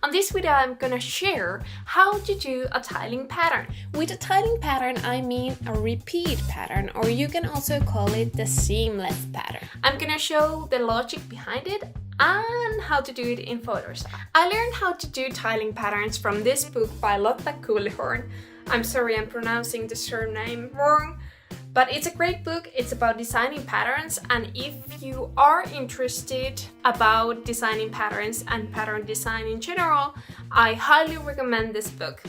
On this video I'm gonna share how to do a tiling pattern. With a tiling pattern I mean a repeat pattern, or you can also call it the seamless pattern. I'm gonna show the logic behind it and how to do it in Photoshop. I learned how to do tiling patterns from this book by Lotta Kühlhorn. I'm sorry I'm pronouncing the surname wrong, but it's a great book. It's about designing patterns, and if you are interested about designing patterns and pattern design in general, I highly recommend this book.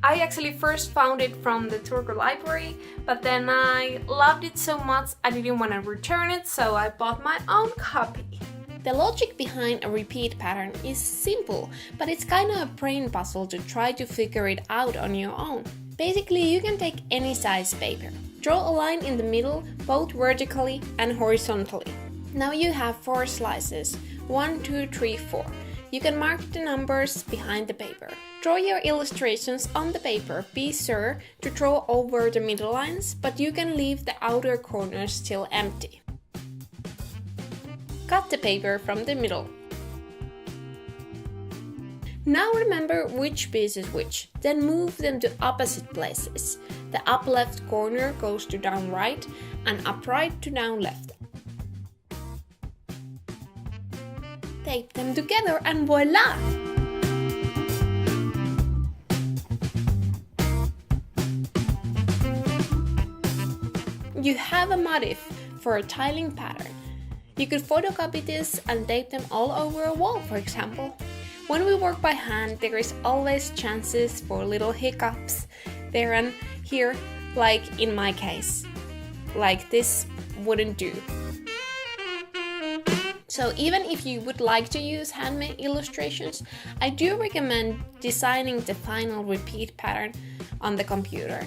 I actually first found it from the Turku library, but then I loved it so much I didn't want to return it, so I bought my own copy. The logic behind a repeat pattern is simple, but it's kind of a brain puzzle to try to figure it out on your own. Basically, you can take any size paper. Draw a line in the middle, both vertically and horizontally. Now you have 4 slices, 1, 2, 3, 4. You can mark the numbers behind the paper. Draw your illustrations on the paper. Be sure to draw over the middle lines, but you can leave the outer corners still empty. Cut the paper from the middle. Now remember which piece is which, then move them to opposite places. The up left corner goes to down right and up right to down left. Tape them together and voila! You have a motif for a tiling pattern. You could photocopy this and tape them all over a wall, for example. When we work by hand, there is always chances for little hiccups there and here, like in my case. Like this wouldn't do. So even if you would like to use handmade illustrations, I do recommend designing the final repeat pattern on the computer.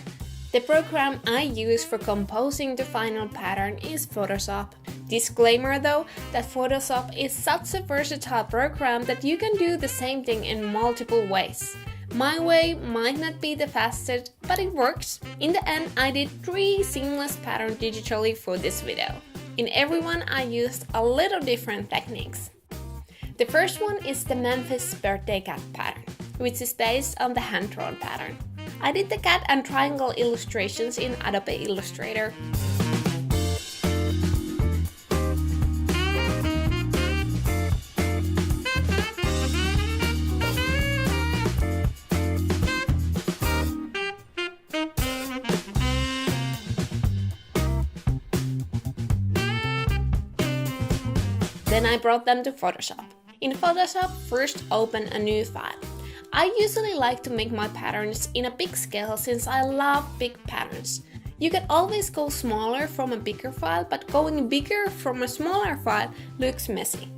The program I use for composing the final pattern is Photoshop. Disclaimer though, that Photoshop is such a versatile program that you can do the same thing in multiple ways. My way might not be the fastest, but it works. In the end, I did 3 seamless patterns digitally for this video. In every one I used a little different techniques. The first one is the Memphis Birthday Cat pattern, which is based on the hand-drawn pattern. I did the cat and triangle illustrations in Adobe Illustrator. Then I brought them to Photoshop. In Photoshop, first open a new file. I usually like to make my patterns in a big scale since I love big patterns. You can always go smaller from a bigger file, but going bigger from a smaller file looks messy.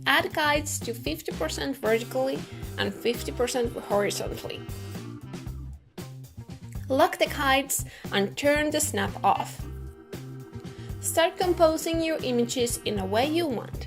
Add guides to 50% vertically and 50% horizontally. Lock the guides and turn the snap off. Start composing your images in a way you want.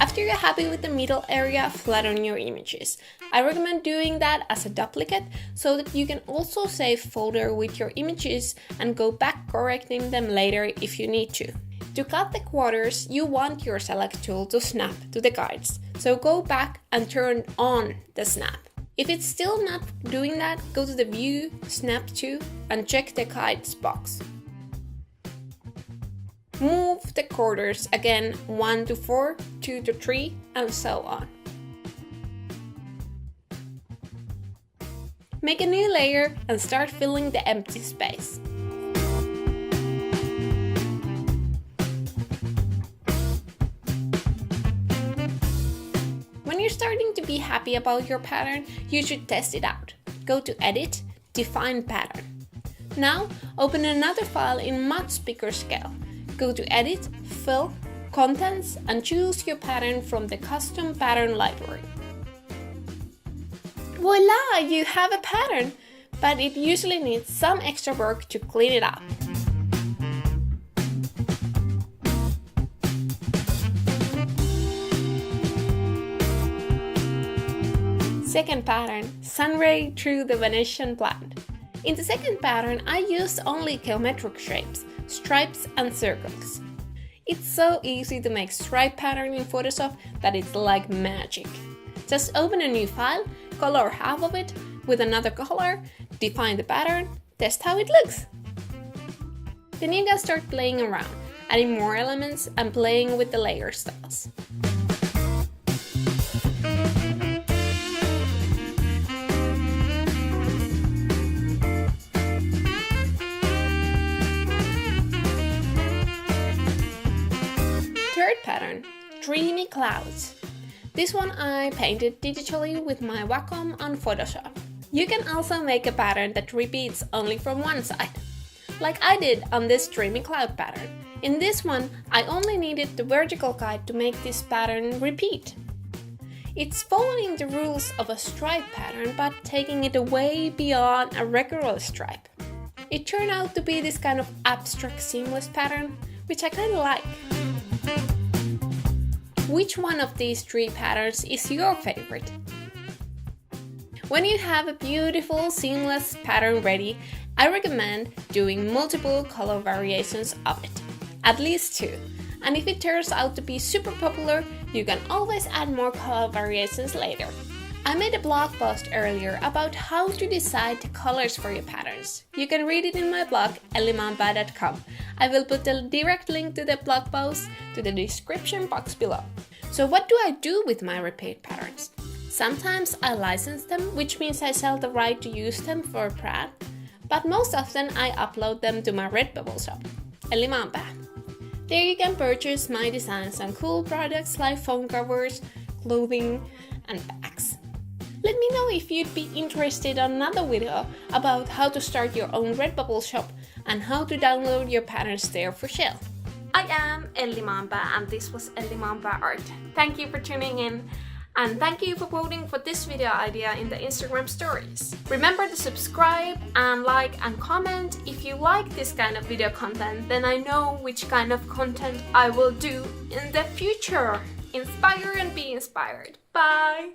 After you're happy with the middle area, flatten your images. I recommend doing that as a duplicate so that you can also save folder with your images and go back correcting them later if you need to. To cut the quarters, you want your select tool to snap to the guides, so go back and turn on the snap. If it's still not doing that, go to the View, Snap to, and check the guides box. Move the quarters again 1 to 4, 2 to 3, and so on. Make a new layer and start filling the empty space. When you're starting to be happy about your pattern, you should test it out. Go to Edit, Define Pattern. Now open another file in much bigger scale. Go to Edit, Fill, Contents, and choose your pattern from the Custom Pattern library. Voila! You have a pattern, but it usually needs some extra work to clean it up. Second pattern, Sunray through the Venetian plant. In the second pattern, I used only geometric shapes, stripes and circles. It's so easy to make stripe pattern in Photoshop that it's like magic. Just open a new file, color half of it with another color, define the pattern, test how it looks. Then you can start playing around, adding more elements and playing with the layer styles. Third pattern, Dreamy Clouds. This one I painted digitally with my Wacom on Photoshop. You can also make a pattern that repeats only from one side, like I did on this Dreamy Cloud pattern. In this one, I only needed the vertical guide to make this pattern repeat. It's following the rules of a stripe pattern, but taking it way beyond a regular stripe. It turned out to be this kind of abstract seamless pattern, which I kinda like. Which one of these three patterns is your favorite? When you have a beautiful seamless pattern ready, I recommend doing multiple color variations of it, at least 2. And if it turns out to be super popular, you can always add more color variations later. I made a blog post earlier about how to decide the colors for your patterns. You can read it in my blog, ellimamba.com. I will put the direct link to the blog post to the description box below. So what do I do with my repeat patterns? Sometimes I license them, which means I sell the right to use them for a brand, but most often I upload them to my Redbubble shop, Ellimamba. There you can purchase my designs on cool products like phone covers, clothing, and bags. Let me know if you'd be interested in another video about how to start your own Redbubble shop and how to download your patterns there for sale. I am Ellimamba and this was Ellimamba Art. Thank you for tuning in and thank you for voting for this video idea in the Instagram stories. Remember to subscribe and like and comment if you like this kind of video content, then I know which kind of content I will do in the future. Inspire and be inspired. Bye!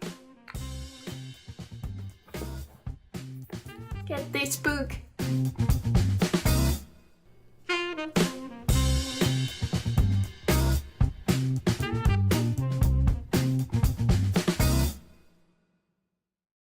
Get this book.